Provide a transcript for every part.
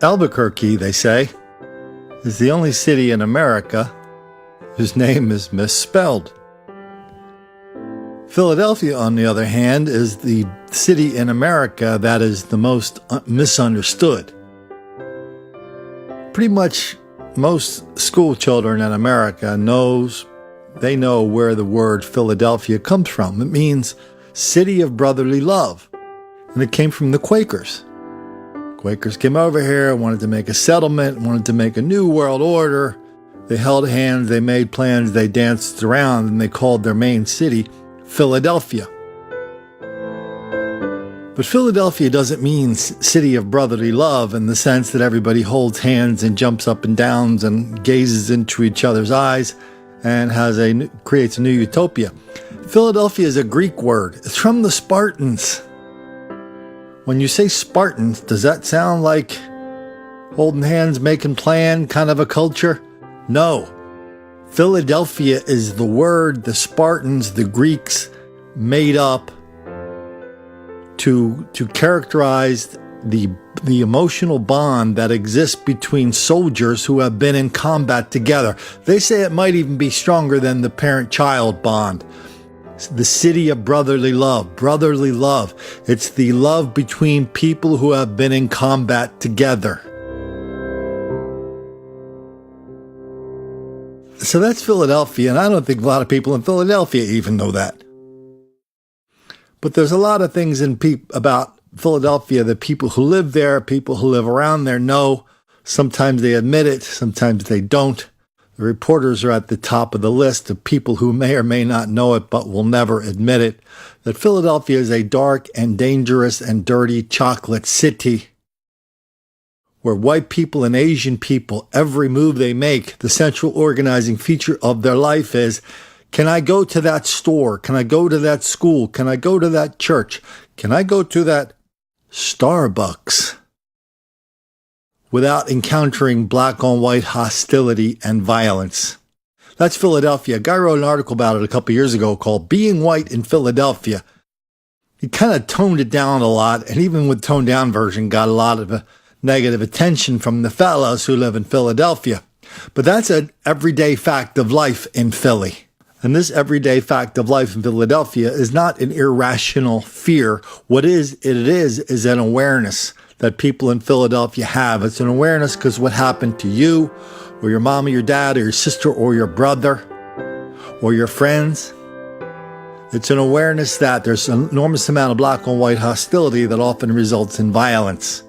Albuquerque, they say, is the only city in America whose name is misspelled. Philadelphia, on the other hand, is the city in America that is the most misunderstood. Pretty much most school children in America know where the word Philadelphia comes from. It means city of brotherly love, and it came from the Quakers. Quakers came over here, wanted to make a settlement, wanted to make a new world order. They held hands, they made plans, they danced around, and they called their main city Philadelphia. But Philadelphia doesn't mean city of brotherly love in the sense that everybody holds hands and jumps up and down and gazes into each other's eyes and creates a new utopia. Philadelphia is a Greek word. It's from the Spartans. When you say Spartans, does that sound like holding hands, making plan kind of a culture? No. Philadelphia is the word the Spartans, the Greeks, made up to characterize the emotional bond that exists between soldiers who have been in combat together. They say it might even be stronger than the parent-child bond. The city of brotherly love. Brotherly love. It's the love between people who have been in combat together. So that's Philadelphia, and I don't think a lot of people in Philadelphia even know that. But there's a lot of things about Philadelphia that people who live there, people who live around there know. Sometimes they admit it, sometimes they don't. The reporters are at the top of the list of people who may or may not know it but will never admit it, that Philadelphia is a dark and dangerous and dirty chocolate city where white people and Asian people, every move they make, the central organizing feature of their life is, can I go to that store? Can I go to that school? Can I go to that church? Can I go to that Starbucks? Without encountering black-on-white hostility and violence. That's Philadelphia. A guy wrote an article about it a couple years ago called Being White in Philadelphia. He kind of toned it down a lot, and even with the toned-down version, got a lot of negative attention from the fellows who live in Philadelphia. But that's an everyday fact of life in Philly. And this everyday fact of life in Philadelphia is not an irrational fear. What it is an awareness that people in Philadelphia have. It's an awareness because what happened to you, or your mom, or your dad, or your sister, or your brother, or your friends. It's an awareness that there's an enormous amount of black on white hostility that often results in violence.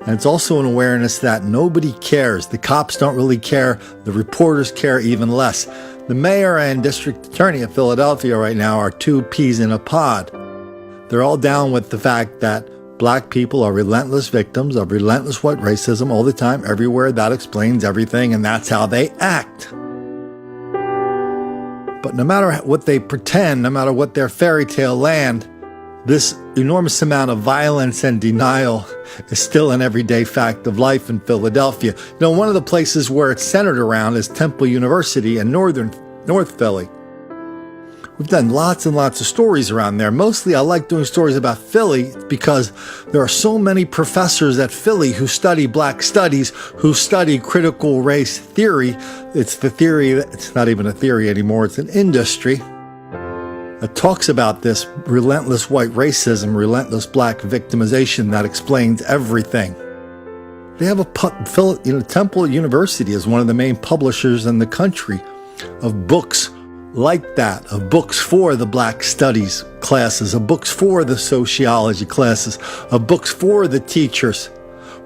And it's also an awareness that nobody cares. The cops don't really care. The reporters care even less. The mayor and district attorney of Philadelphia right now are two peas in a pod. They're all down with the fact that black people are relentless victims of relentless white racism all the time, everywhere. That explains everything, and that's how they act. But no matter what they pretend, no matter what their fairy tale land, this enormous amount of violence and denial is still an everyday fact of life in Philadelphia. You know, one of the places where it's centered around is Temple University in North Philly. We've done lots and lots of stories around there. Mostly I like doing stories about Philly because there are so many professors at Philly who study black studies, who study critical race theory. It's the theory, it's not even a theory anymore, it's an industry that talks about this relentless white racism, relentless black victimization that explains everything. They have Temple University is one of the main publishers in the country of books like that, of books for the black studies classes, of books for the sociology classes, of books for the teachers.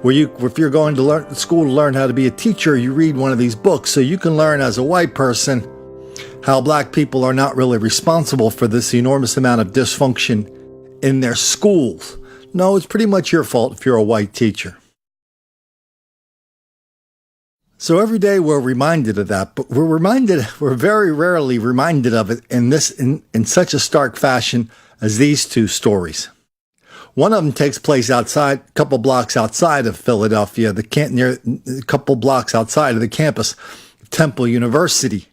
If you're going to school to learn how to be a teacher, you read one of these books so you can learn as a white person how black people are not really responsible for this enormous amount of dysfunction in their schools. No, it's pretty much your fault if you're a white teacher. So every day we're reminded of that, but we're very rarely reminded of it in such a stark fashion as these two stories. One of them takes place outside, a couple blocks outside of Philadelphia, a couple blocks outside of the campus of Temple University.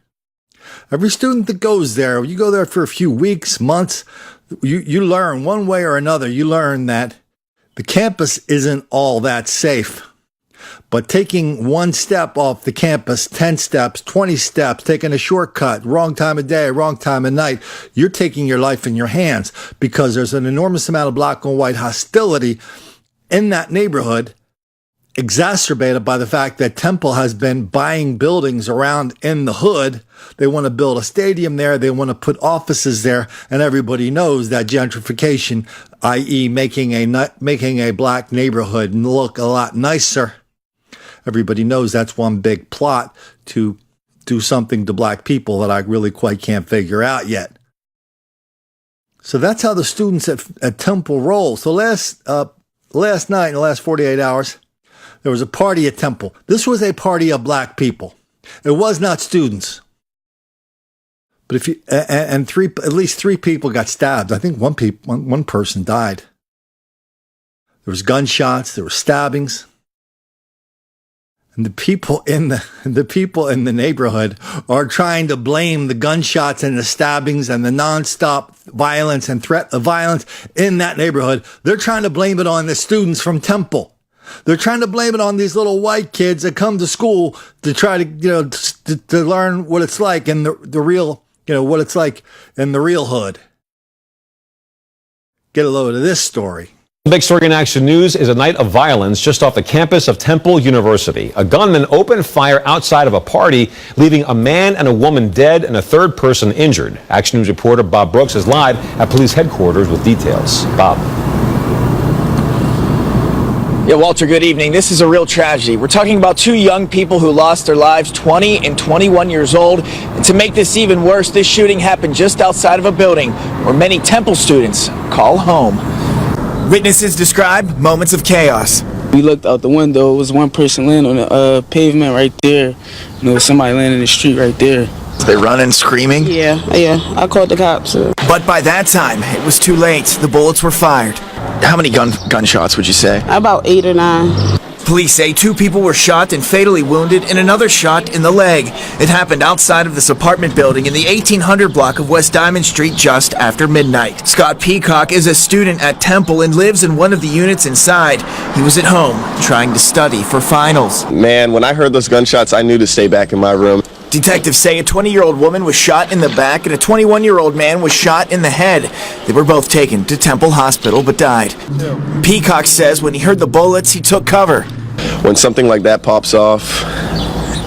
Every student that goes there, you go there for a few weeks, months, you learn one way or another, you learn that the campus isn't all that safe. But taking one step off the campus, 10 steps, 20 steps, taking a shortcut, wrong time of day, wrong time of night, you're taking your life in your hands because there's an enormous amount of black and white hostility in that neighborhood, exacerbated by the fact that Temple has been buying buildings around in the hood. They want to build a stadium there. They want to put offices there. And everybody knows that gentrification, i.e. making a black neighborhood look a lot nicer. Everybody knows that's one big plot to do something to black people that I really quite can't figure out yet. So that's how the students at Temple roll. So last night, in the last 48 hours, there was a party at Temple. This was a party of black people. It was not students. But at least three people got stabbed. I think one person died. There was gunshots. There were stabbings. And the people in the neighborhood are trying to blame the gunshots and the stabbings and the nonstop violence and threat of violence in that neighborhood. They're trying to blame it on the students from Temple. They're trying to blame it on these little white kids that come to school to try to, to learn what it's like in the real, what it's like in the real hood. Get a load of this story. The big story in Action News is a night of violence just off the campus of Temple University. A gunman opened fire outside of a party, leaving a man and a woman dead and a third person injured. Action News reporter Bob Brooks is live at police headquarters with details. Bob. Yeah, Walter, good evening. This is a real tragedy. We're talking about two young people who lost their lives, 20 and 21 years old. And to make this even worse, this shooting happened just outside of a building where many Temple students call home. Witnesses describe moments of chaos. We looked out the window. It was one person laying on the pavement right there. And there was somebody laying in the street right there. They running, screaming? Yeah. I called the cops. But by that time, it was too late. The bullets were fired. How many gunshots would you say? About 8 or 9. Police say two people were shot and fatally wounded and another shot in the leg. It happened outside of this apartment building in the 1800 block of West Diamond Street just after midnight. Scott Peacock is a student at Temple and lives in one of the units inside. He was at home trying to study for finals. Man, when I heard those gunshots, I knew to stay back in my room. Detectives say a 20-year-old woman was shot in the back and a 21-year-old man was shot in the head. They were both taken to Temple Hospital but died. Peacock says when he heard the bullets, he took cover. When something like that pops off,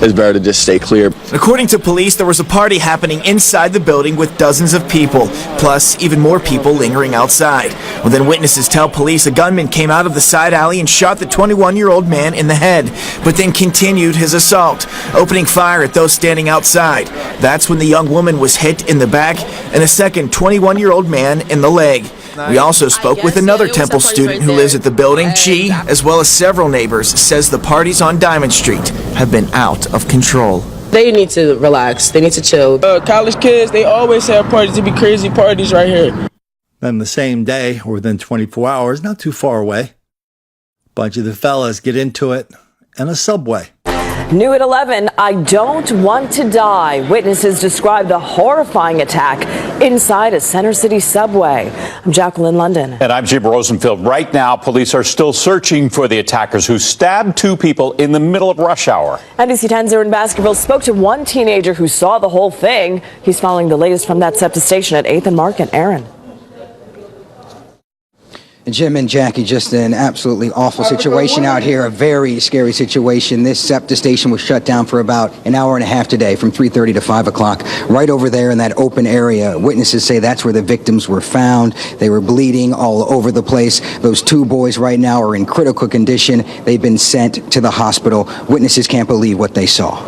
it's better to just stay clear. According to police, there was a party happening inside the building with dozens of people, plus even more people lingering outside. Well, then witnesses tell police a gunman came out of the side alley and shot the 21-year-old man in the head, but then continued his assault, opening fire at those standing outside. That's when the young woman was hit in the back and a second 21-year-old man in the leg. We also spoke with another Temple student who lives at the building. She, as well as several neighbors, says the parties on Diamond Street have been out of control. They need to relax. They need to chill. College kids, they always have parties. It be crazy parties right here. Then the same day, or within 24 hours, not too far away, a bunch of the fellas get into it in a subway. New at 11, I don't want to die. Witnesses describe the horrifying attack inside a Center City subway. I'm Jacqueline London. And I'm Jim Rosenfield. Right now, police are still searching for the attackers who stabbed two people in the middle of rush hour. NBC 10's Aaron Baskerville spoke to one teenager who saw the whole thing. He's following the latest from that SEPTA station at 8th and Market. Aaron. Jim and Jackie, just an absolutely awful situation out here, a very scary situation. This SEPTA station was shut down for about an hour and a half today, from 3:30 to 5 o'clock, right over there in that open area. Witnesses say that's where the victims were found. They were bleeding all over the place. Those two boys right now are in critical condition. They've been sent to the hospital. Witnesses can't believe what they saw.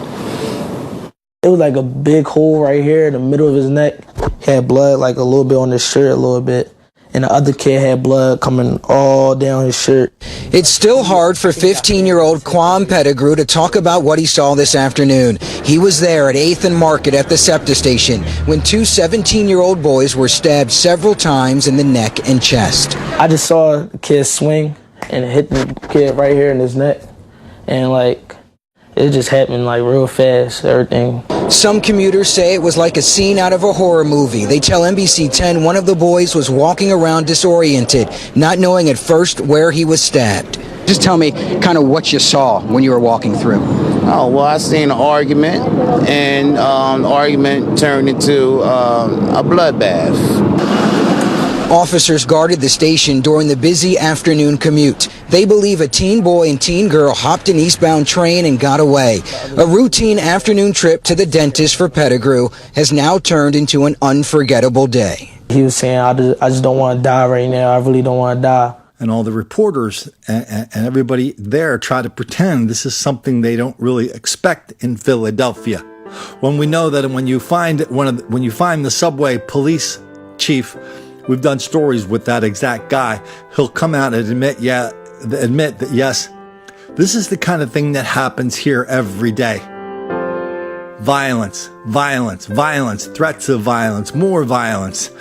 It was like a big hole right here in the middle of his neck. He had blood like a little bit on his shirt, a little bit. And the other kid had blood coming all down his shirt. It's still hard for 15-year-old Quam Pettigrew to talk about what he saw this afternoon. He was there at 8th and Market at the SEPTA station when two 17-year-old boys were stabbed several times in the neck and chest. I just saw the kid swing and hit the kid right here in his neck. And it just happened real fast, everything. Some commuters say it was like a scene out of a horror movie. They tell NBC 10 one of the boys was walking around disoriented, not knowing at first where he was stabbed. Just tell me kind of what you saw when you were walking through. Oh, well, I seen an argument, and the argument turned into a bloodbath. Officers guarded the station during the busy afternoon commute. They believe a teen boy and teen girl hopped an eastbound train and got away. A routine afternoon trip to the dentist for Pettigrew has now turned into an unforgettable day. He was saying, I just don't want to die right now. I really don't want to die. And all the reporters and everybody there try to pretend this is something they don't really expect in Philadelphia. When we know that when you find the subway police chief, we've done stories with that exact guy, he'll come out and admit that yes, this is the kind of thing that happens here every day. Violence, violence, violence, threats of violence, more violence.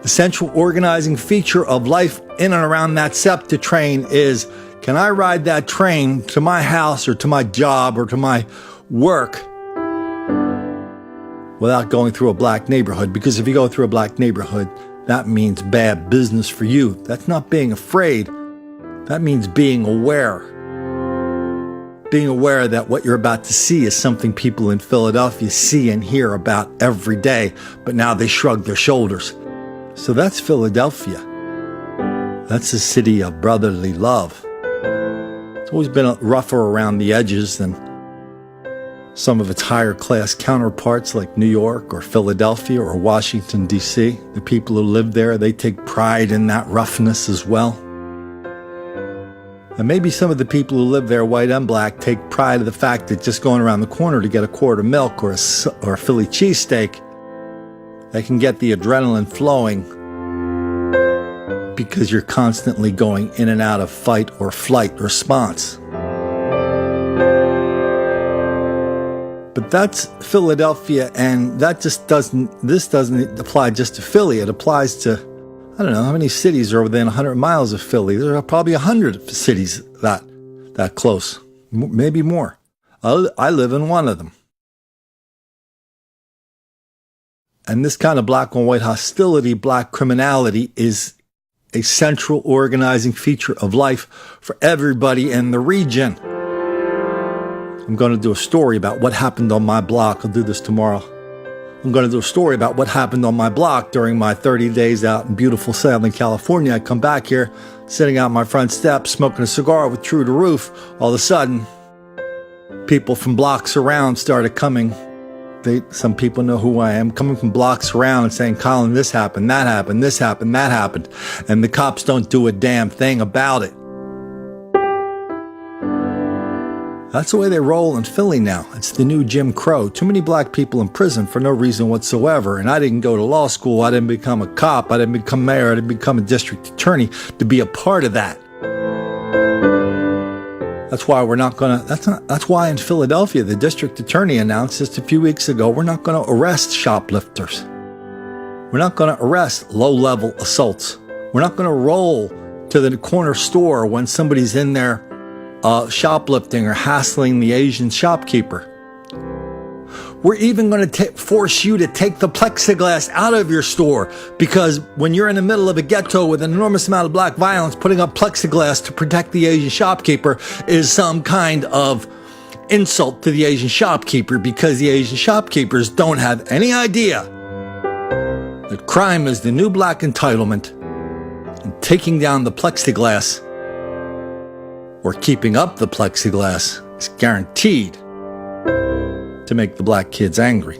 The central organizing feature of life in and around that SEPTA train is, can I ride that train to my house or to my job or to my work without going through a black neighborhood? Because if you go through a black neighborhood, that means bad business for you. That's not being afraid. That means being aware. Being aware that what you're about to see is something people in Philadelphia see and hear about every day, but now they shrug their shoulders. So that's Philadelphia. That's a city of brotherly love. It's always been rougher around the edges than some of its higher class counterparts like New York or Philadelphia or Washington, D.C. The people who live there, they take pride in that roughness as well. And maybe some of the people who live there, white and black, take pride in the fact that just going around the corner to get a quart of milk or a Philly cheesesteak, they can get the adrenaline flowing because you're constantly going in and out of fight or flight response. But that's Philadelphia, and this doesn't apply just to Philly. It applies to, I don't know, how many cities are within 100 miles of Philly? There are probably 100 cities that close, maybe more. I live in one of them. And this kind of black on white hostility, black criminality is a central organizing feature of life for everybody in the region. I'm going to do a story about what happened on my block. I'll do this tomorrow. I'm going to do a story about what happened on my block during my 30 days out in beautiful Southern California. I come back here, sitting out my front steps, smoking a cigar with True to Roof. All of a sudden, people from blocks around started coming. Some people know who I am, coming from blocks around and saying, Colin, this happened, that happened, this happened, that happened. And the cops don't do a damn thing about it. That's the way they roll in Philly now. It's the new Jim Crow. Too many black people in prison for no reason whatsoever. And I didn't go to law school. I didn't become a cop. I didn't become mayor. I didn't become a district attorney to be a part of that. That's why that's why in Philadelphia, the district attorney announced just a few weeks ago, we're not going to arrest shoplifters. We're not going to arrest low-level assaults. We're not going to roll to the corner store when somebody's in there shoplifting or hassling the Asian shopkeeper. We're even going to force you to take the plexiglass out of your store, because when you're in the middle of a ghetto with an enormous amount of black violence, putting up plexiglass to protect the Asian shopkeeper is some kind of insult to the Asian shopkeeper, because the Asian shopkeepers don't have any idea that crime is the new black entitlement, and taking down the plexiglass or keeping up the plexiglass is guaranteed to make the black kids angry.